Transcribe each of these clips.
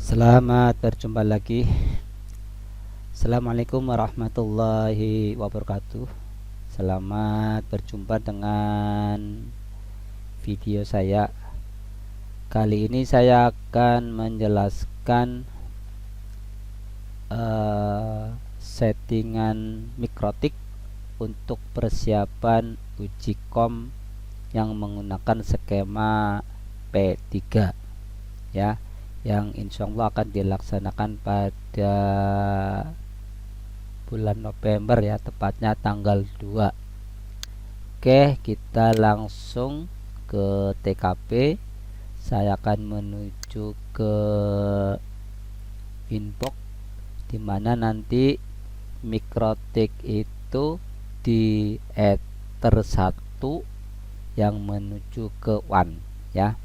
Selamat berjumpa lagi. Assalamualaikum warahmatullahi wabarakatuh. Selamat berjumpa dengan video saya. Kali ini saya akan menjelaskan settingan mikrotik untuk persiapan uji kom yang menggunakan skema P3 ya, yang insya Allah akan dilaksanakan pada bulan November ya, tepatnya tanggal 2. Oke, kita langsung ke TKP. Saya akan menuju ke Winbox, dimana nanti mikrotik itu di ether 1 yang menuju ke WAN ya,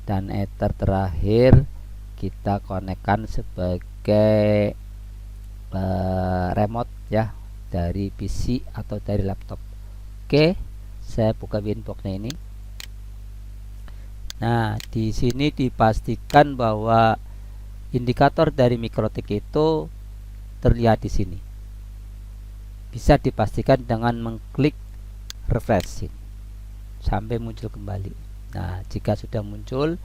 dan ether terakhir kita konekkan sebagai remote ya, dari PC atau dari laptop. Oke, saya buka Winbox-nya ini. Nah, di sini dipastikan bahwa indikator dari mikrotik itu terlihat di sini. Bisa dipastikan dengan mengklik refresh sampai muncul kembali. Nah, jika sudah muncul,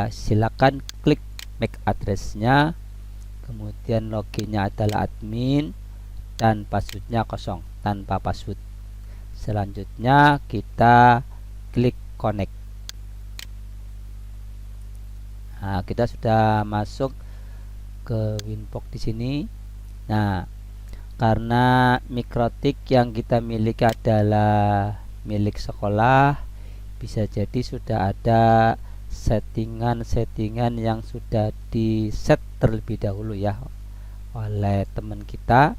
silakan klik MAC address-nya, kemudian loginnya adalah admin dan passwordnya kosong tanpa password. Selanjutnya kita klik connect. Nah, kita sudah masuk ke Winbox di sini. Nah, karena mikrotik yang kita miliki adalah milik sekolah, bisa jadi sudah ada settingan-settingan yang sudah di set terlebih dahulu ya oleh teman kita.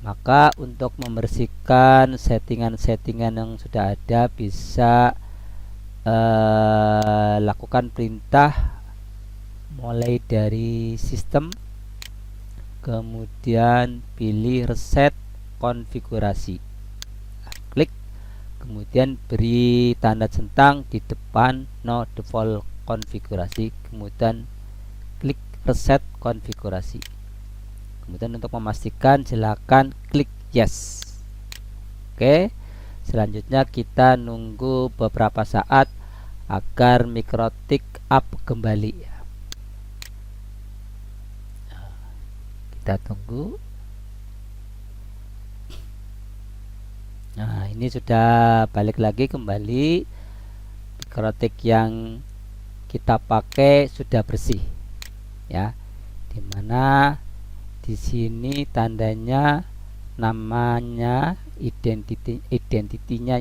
Maka untuk membersihkan settingan-settingan yang sudah ada, bisa lakukan perintah mulai dari sistem, kemudian pilih reset konfigurasi, klik, kemudian beri tanda centang di depan no default konfigurasi, kemudian klik reset konfigurasi. Kemudian untuk memastikan silakan klik yes. Oke, selanjutnya kita nunggu beberapa saat agar mikrotik up kembali. Kita tunggu. Nah, ini sudah balik lagi kembali. Mikrotik yang kita pakai sudah bersih ya, dimana di sini tandanya namanya identitinya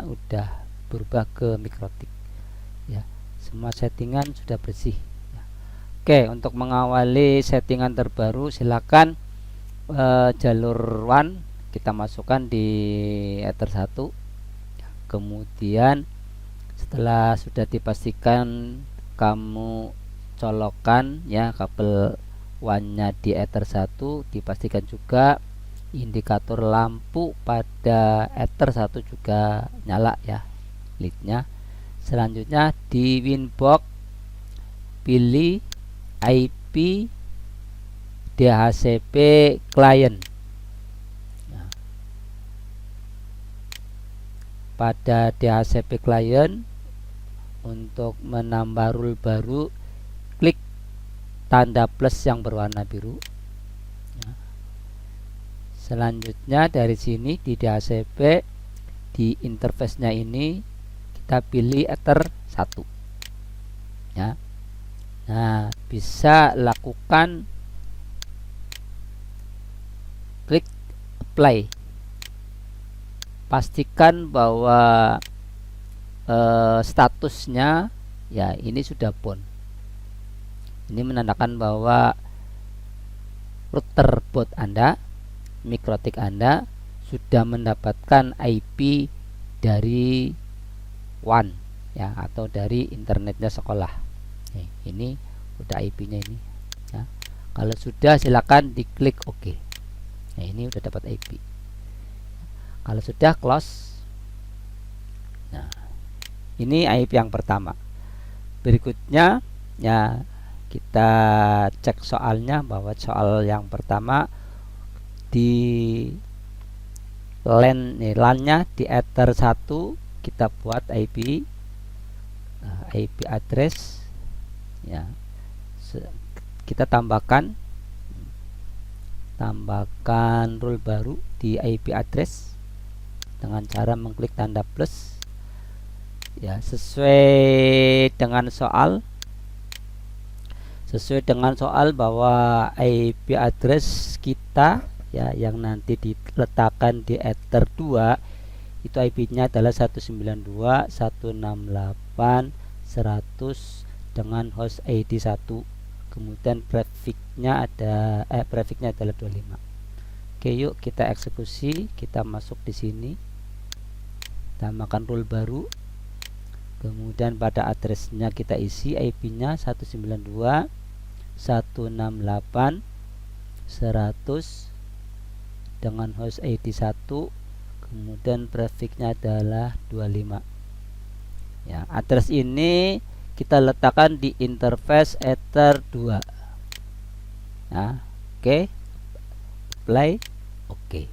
udah berubah ke mikrotik ya. Semua settingan sudah bersih ya. Oke, untuk mengawali settingan terbaru, silakan jalur WAN kita masukkan di ether 1. Kemudian setelah sudah dipastikan kamu colokan ya kabel WAN-nya di ether 1, dipastikan juga indikator lampu pada ether 1 juga nyala ya, lead-nya. Selanjutnya di Winbox pilih IP DHCP client. Nah, pada DHCP client, untuk menambah rule baru, klik tanda plus yang berwarna biru. Selanjutnya dari sini di DHCP, di interface-nya ini kita pilih ether 1 ya. Nah, bisa lakukan klik apply. Pastikan bahwa statusnya ya ini sudah bound. Ini menandakan bahwa router boot Anda, mikrotik Anda sudah mendapatkan IP dari WAN ya, atau dari internetnya sekolah. Ini udah IP-nya ini ya. Kalau sudah, silakan diklik OK. Nah, ini udah dapat IP. Kalau sudah, close. Nah, ini IP yang pertama. Berikutnya ya kita cek soalnya, bahwa soal yang pertama di LAN-nya di ether 1 kita buat IP address ya. Kita tambahkan rule baru di IP address dengan cara mengklik tanda plus ya, sesuai dengan soal bahwa IP address kita ya yang nanti diletakkan di ether 2 itu IP-nya adalah 192.168.100 dengan host ID 1, kemudian prefixnya adalah 25. Oke, yuk kita eksekusi. Kita masuk di sini, tambahkan rule baru, kemudian pada addressnya kita isi IP-nya 192.168.100 dengan host ID 1, kemudian prefixnya adalah 25 ya. Address ini kita letakkan di interface ether 2 nah, oke. Play. Oke.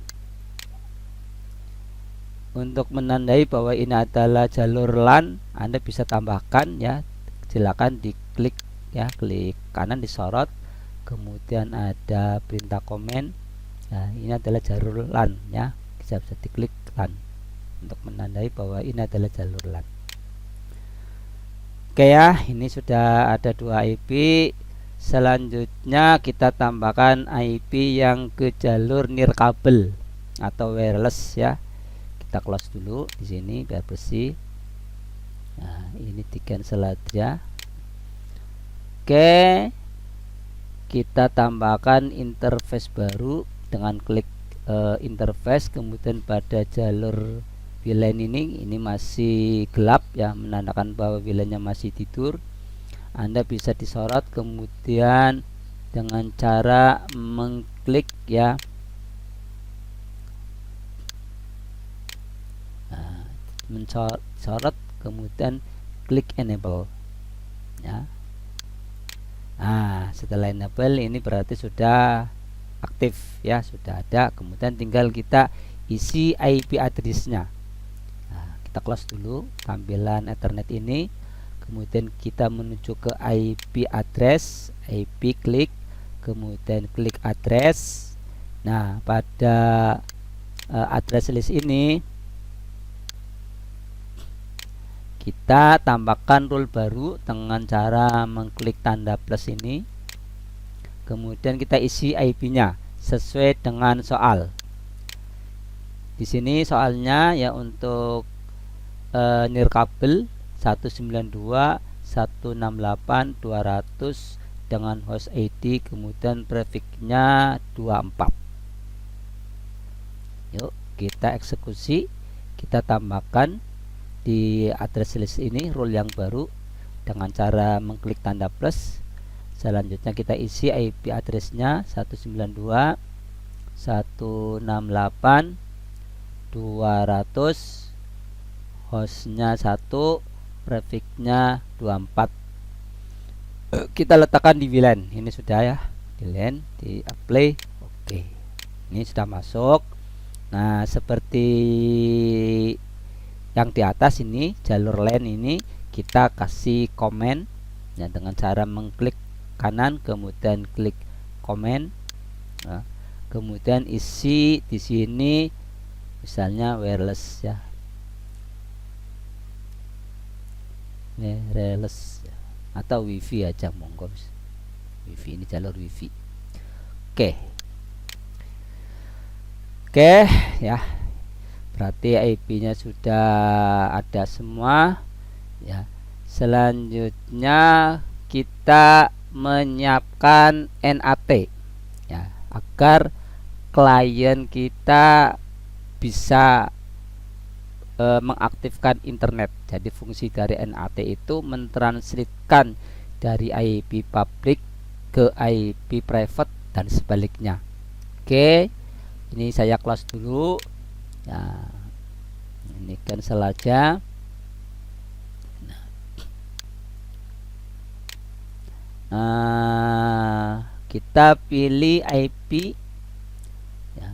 Untuk menandai bahwa ini adalah jalur LAN, Anda bisa tambahkan ya, silakan diklik ya, klik kanan disorot, kemudian ada perintah komen. Nah, ini adalah jalur LAN ya, bisa diklik LAN untuk menandai bahwa ini adalah jalur LAN. Oke ya, ini sudah ada 2 IP. Selanjutnya kita tambahkan IP yang ke jalur nirkabel atau wireless ya. Kita close dulu di sini biar bersih. Nah, ini di cancel aja. Oke, kita tambahkan interface baru dengan klik interface, kemudian pada jalur VLAN ini masih gelap ya, menandakan bahwa VLAN-nya masih tidur. Anda bisa disorot, kemudian dengan cara mengklik ya, mensorot, kemudian klik enable ya. Nah, setelah enable ini berarti sudah aktif ya, sudah ada. Kemudian tinggal kita isi IP address-nya. Nah, kita close dulu tampilan Ethernet ini. Kemudian kita menuju ke IP address, IP klik, kemudian klik address. Nah, pada address list ini kita tambahkan rule baru dengan cara mengklik tanda plus ini. Kemudian kita isi IP-nya sesuai dengan soal. Di sini soalnya ya untuk nirkabel 192.168.200 dengan host ID, kemudian prefixnya 24. Yuk kita eksekusi. Kita tambahkan di address list ini rule yang baru dengan cara mengklik tanda plus. Selanjutnya kita isi IP address-nya 192.168.200, hostnya 1, prefixnya 24. Kita letakkan di VLAN. Ini sudah ya, di LAN, di apply. Oke, ini sudah masuk. Nah, seperti yang di atas ini, jalur LAN ini kita kasih komen ya, dengan cara mengklik kanan, kemudian klik komen. Nah, kemudian isi di sini misalnya wireless ya, wireless atau wifi aja, monggo. Wifi, ini jalur wifi. Oke ya, berarti IP-nya sudah ada semua ya. Selanjutnya kita menyiapkan NAT ya, agar klien kita bisa mengaktifkan internet. Jadi fungsi dari NAT itu mentranslatkan dari IP public ke IP private dan sebaliknya. Oke, ini saya close dulu ya, ini cancel aja. Kita pilih IP ya.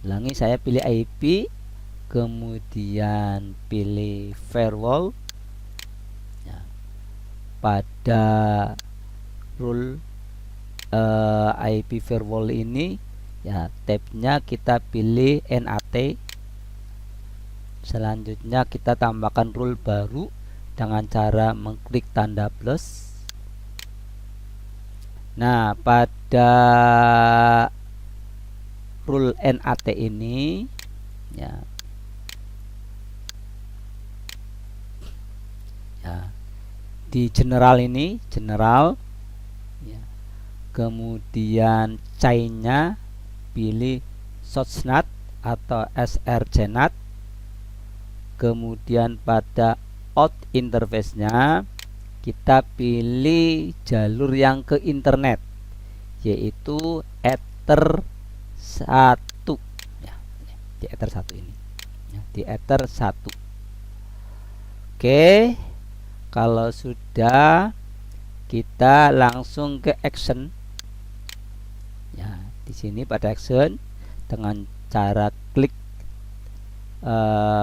Ulangi, saya pilih IP, kemudian pilih firewall ya. Pada rule IP firewall ini ya, tabnya kita pilih NAT. Selanjutnya kita tambahkan rule baru dengan cara mengklik tanda plus. Nah, pada rule NAT ini ya, di general ini general ya. Kemudian chainnya pilih SOSNAT atau SRCNAT. Kemudian pada out interface-nya kita pilih jalur yang ke internet, yaitu Ether 1 ya, di Ether 1 ini ya, di Ether 1. Oke, kalau sudah, kita langsung ke action ya. Di sini pada action dengan cara klik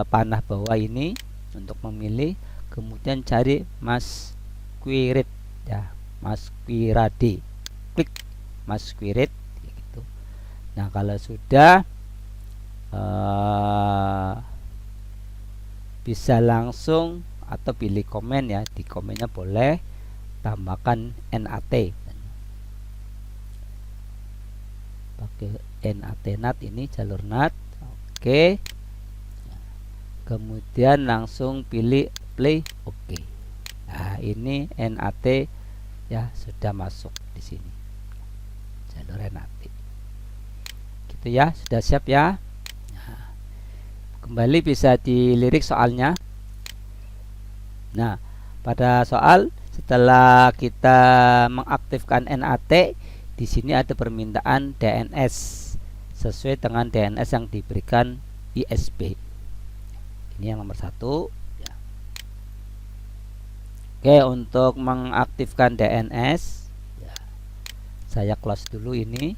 panah bawah ini untuk memilih, kemudian cari Masquerade ya, Masquerade, klik Masquerade gitu. Nah, kalau sudah bisa langsung atau pilih komen ya, di komennya boleh tambahkan NAT, pakai NAT ini jalur NAT. Oke, kemudian langsung pilih play. Oke. Nah, ini NAT ya sudah masuk di sini, jalur NAT gitu ya, sudah siap ya. Nah, kembali bisa dilirik soalnya. Nah, pada soal setelah kita mengaktifkan NAT, di sini ada permintaan DNS sesuai dengan DNS yang diberikan ISP. Ini yang nomor 1 ya. Oke, untuk mengaktifkan DNS ya, saya close dulu ini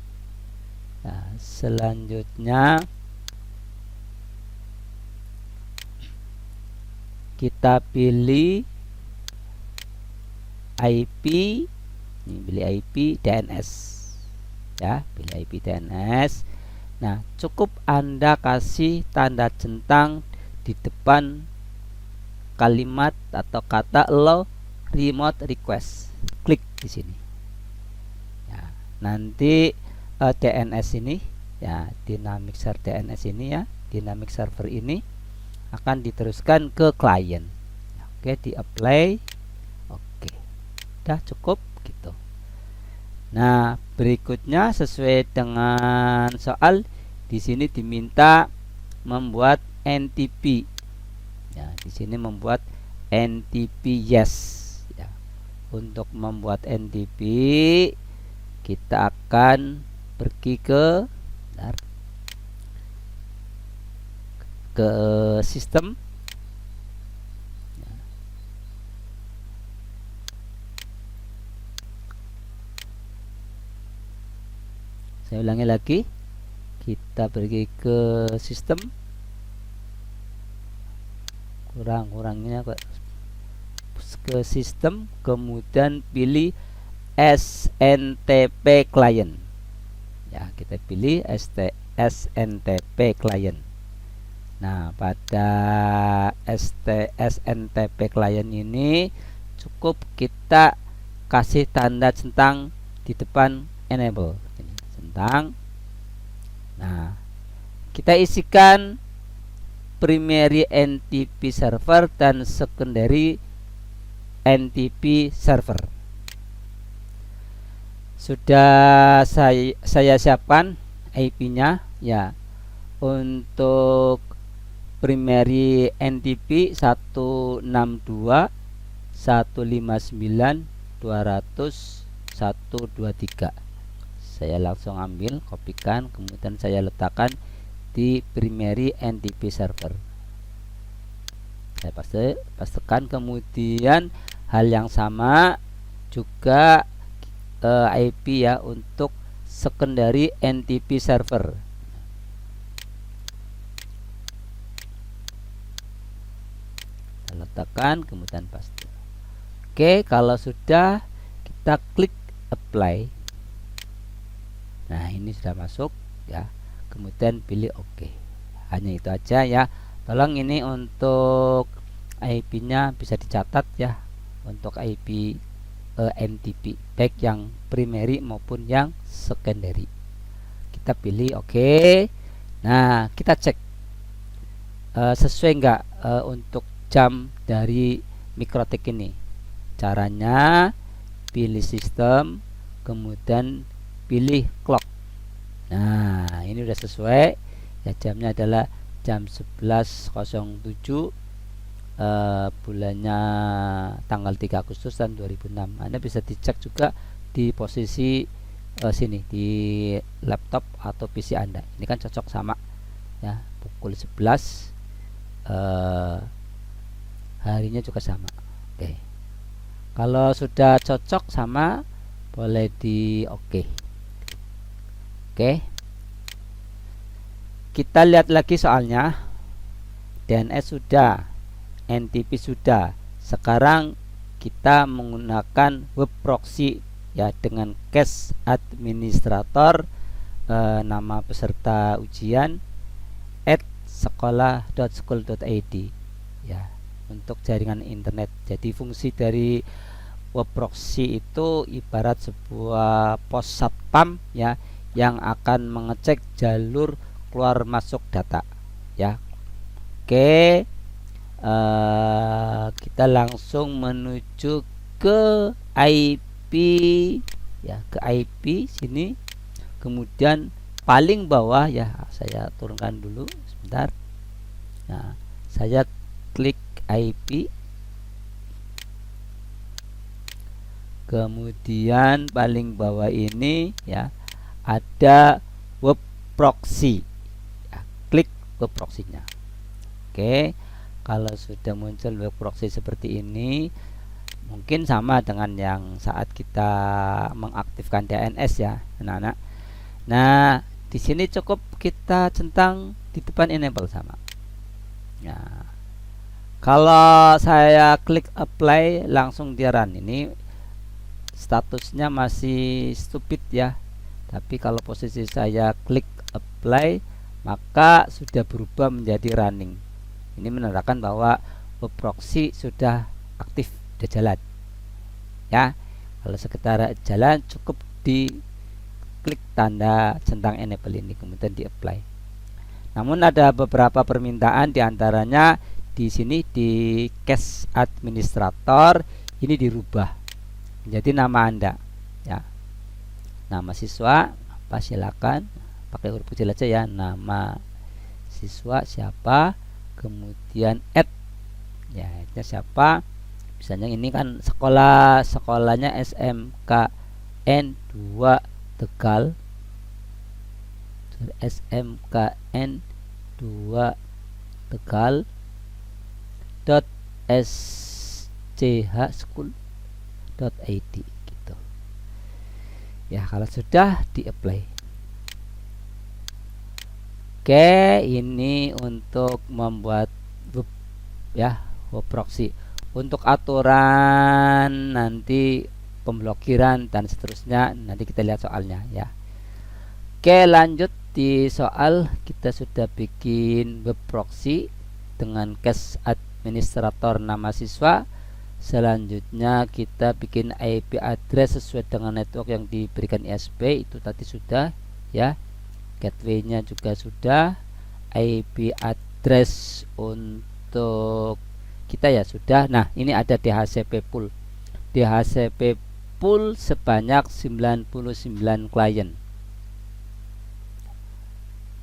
ya. Selanjutnya kita pilih IP, ini pilih IP DNS ya, pilih IP DNS. Nah, cukup Anda kasih tanda centang di depan kalimat atau kata allow remote request, klik di sini ya. Nanti DNS ini ya, dynamic server DNS ini ya, dynamic server ini akan diteruskan ke klien. Oke, di apply. Oke, udah cukup gitu. Nah, berikutnya sesuai dengan soal, di sini diminta membuat NTP ya, di sini membuat NTP yes ya. Untuk membuat NTP kita akan pergi ke sistem ya. Saya ulangi lagi, kita pergi ke sistem, kurang-kurangnya ke sistem, kemudian pilih SNTP client ya, kita pilih SNTP client. Nah, pada SNTP client ini cukup kita kasih tanda centang di depan enable ini, centang. Nah, kita isikan primary NTP server dan secondary NTP server. Sudah saya siapkan IP-nya ya. Untuk primary NTP 162.159.200.123. Saya langsung ambil, kopikan, kemudian saya letakkan di primary NTP server. saya pastekan. Kemudian hal yang sama juga IP ya untuk secondary NTP server. Saya letakkan kemudian paste. Oke, kalau sudah kita klik apply. Nah, ini sudah masuk ya. Kemudian pilih OK. Hanya itu aja ya. Tolong ini untuk IP-nya bisa dicatat ya. Untuk IP NTP baik yang primary maupun yang secondary. Kita pilih OK. Nah, kita cek sesuai enggak untuk jam dari Mikrotik ini. Caranya pilih sistem, kemudian pilih clock. Nah, ini udah sesuai ya, jamnya adalah jam 11.07, bulannya tanggal 3 Agustus tahun 2006. Anda bisa dicek juga di posisi sini di laptop atau PC Anda. Ini kan cocok sama ya, pukul 11, harinya juga sama. Oke. Kalau sudah cocok sama, boleh di OK. Oke. Kita lihat lagi soalnya. DNS sudah, NTP sudah. Sekarang kita menggunakan web proxy ya, dengan cache administrator, nama peserta ujian @sekolah.school.id ya, untuk jaringan internet. Jadi fungsi dari web proxy itu ibarat sebuah pos satpam ya, yang akan mengecek jalur keluar masuk data ya. Oke, kita langsung menuju ke IP ya, ke IP sini. Kemudian paling bawah ya, saya turunkan dulu sebentar. Nah, saya klik IP, kemudian paling bawah ini ya ada web proxy ya, klik web proxy-nya. Oke, kalau sudah muncul web proxy seperti ini, mungkin sama dengan yang saat kita mengaktifkan DNS ya anak-anak. Nah, di sini cukup kita centang di depan enable sama ya. Kalau saya klik apply, langsung dia run. Ini statusnya masih stupid ya, tapi kalau posisi saya klik apply, maka sudah berubah menjadi running. Ini menandakan bahwa web proxy sudah aktif, sudah jalan ya. Kalau sekedar jalan, cukup di klik tanda centang enable ini, kemudian di apply. Namun ada beberapa permintaan, diantaranya di sini di cache administrator ini dirubah menjadi nama Anda ya. Nama siswa apa, silakan pakai huruf kecil aja ya, nama siswa siapa, kemudian ya, siapa, misalnya ini kan sekolahnya SMKN 2 Tegal, SMKN 2 Tegal .schschool.id gitu ya. Kalau sudah di apply. Oke, ini untuk membuat web ya, web proxy. Untuk aturan nanti pemblokiran dan seterusnya nanti kita lihat soalnya ya. Oke, lanjut di soal. Kita sudah bikin web proxy dengan cache administrator nama siswa. Selanjutnya kita bikin IP address sesuai dengan network yang diberikan ISP, itu tadi sudah ya. Gateway-nya juga sudah. IP address untuk kita ya sudah. Nah, ini ada DHCP pool. DHCP pool sebanyak 99 klien.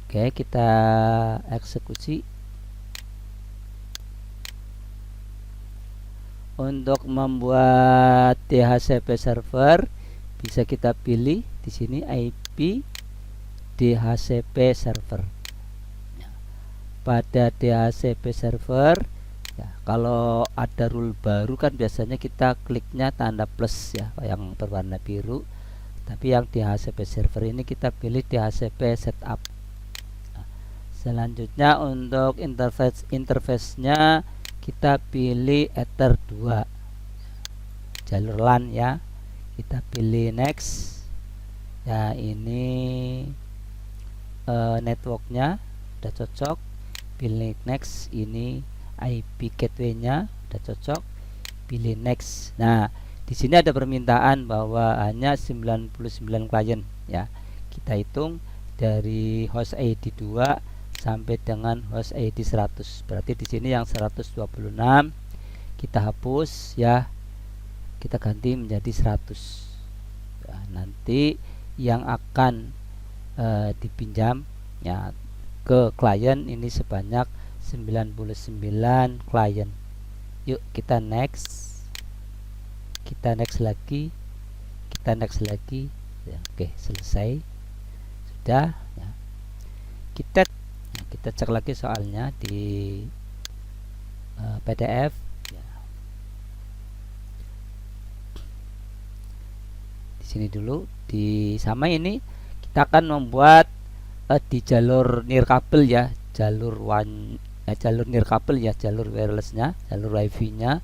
Oke, kita eksekusi. Untuk membuat DHCP server bisa kita pilih di sini IP DHCP server. Pada DHCP server ya, Kalau ada rule baru kan biasanya kita kliknya tanda plus ya, yang berwarna biru. Tapi yang DHCP server ini kita pilih DHCP setup. Nah, selanjutnya untuk interface-nya kita pilih Ether 2 jalur LAN ya. Kita pilih next. Ya, ini networknya udah cocok. Pilih next. Ini IP gateway-nya udah cocok, pilih next. Nah, di sini ada permintaan bahwa hanya 99 klien ya. Kita hitung dari host ID 2 sampai dengan host ID 100. Berarti di sini yang 126 kita hapus ya. Kita ganti menjadi 100. Ya, nanti yang akan dipinjam ya ke klien ini sebanyak 99 klien. Yuk kita next. Kita next lagi. Kita next lagi. Ya, oke, selesai. Sudah ya. Kita cek lagi soalnya di PDF ya. Di sini dulu di sama ini kita akan membuat di jalur nirkabel ya, jalur nirkabel ya, jalur wirelessnya, jalur wifi-nya.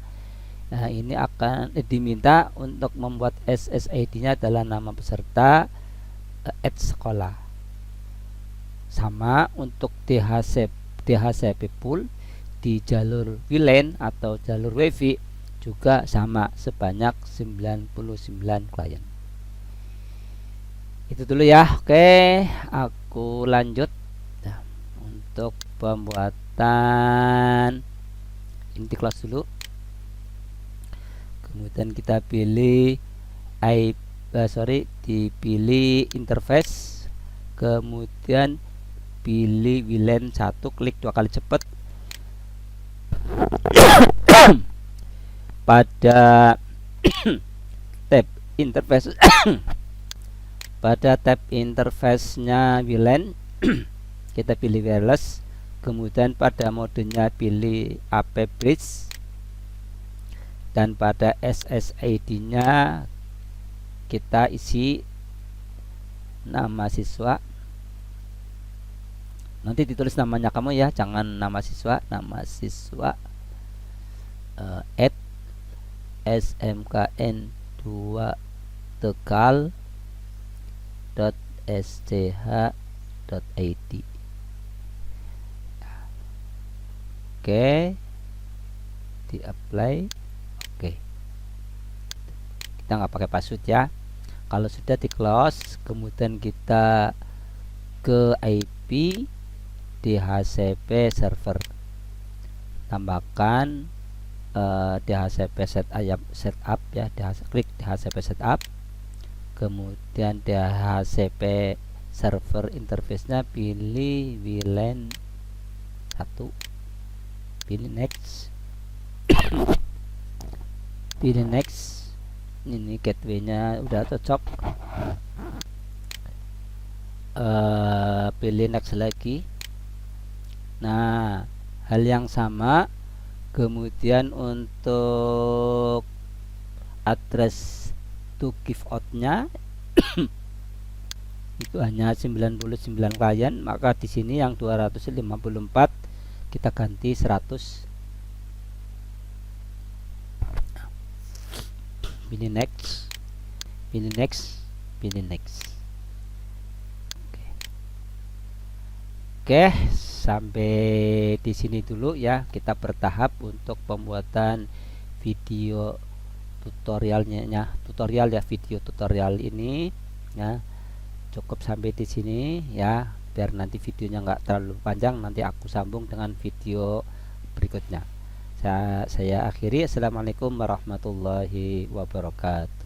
Nah, ini akan diminta untuk membuat SSID-nya adalah nama peserta @sekolah. Sama untuk DHCP pool di jalur WLAN atau jalur wifi juga sama, sebanyak 99 klien. Itu dulu ya. Oke, aku lanjut nah, untuk pembuatan inti kelas dulu. Kemudian kita pilih dipilih interface, kemudian pilih WLAN 1, klik 2 kali cepat. Pada tab interface pada tab interface-nya WLAN kita pilih wireless, kemudian pada modenya pilih AP bridge, dan pada SSID-nya kita isi nama siswa. Nanti ditulis namanya kamu ya, jangan nama siswa. Nama siswa @smkn2 tegal.sch.id. Oke, di apply. Oke, kita nggak pakai password ya. Kalau sudah di close, kemudian kita ke IP DHCP server, tambahkan DHCP setup ya, klik DHCP setup, kemudian DHCP server interface-nya pilih WLAN 1, pilih next. Pilih next. Ini gateway-nya udah cocok. Pilih next lagi. Nah, hal yang sama. Kemudian untuk address to give out-nya itu hanya 99 klien, maka di sini yang 254 kita ganti 100. Pilih next, pilih next, pilih next. Oke, sampai di sini dulu ya. Kita bertahap untuk pembuatan video tutorial ya, video tutorial ini ya. Cukup sampai di sini ya, biar nanti videonya nggak terlalu panjang. Nanti aku sambung dengan video berikutnya. Saya akhiri. Assalamualaikum warahmatullahi wabarakatuh.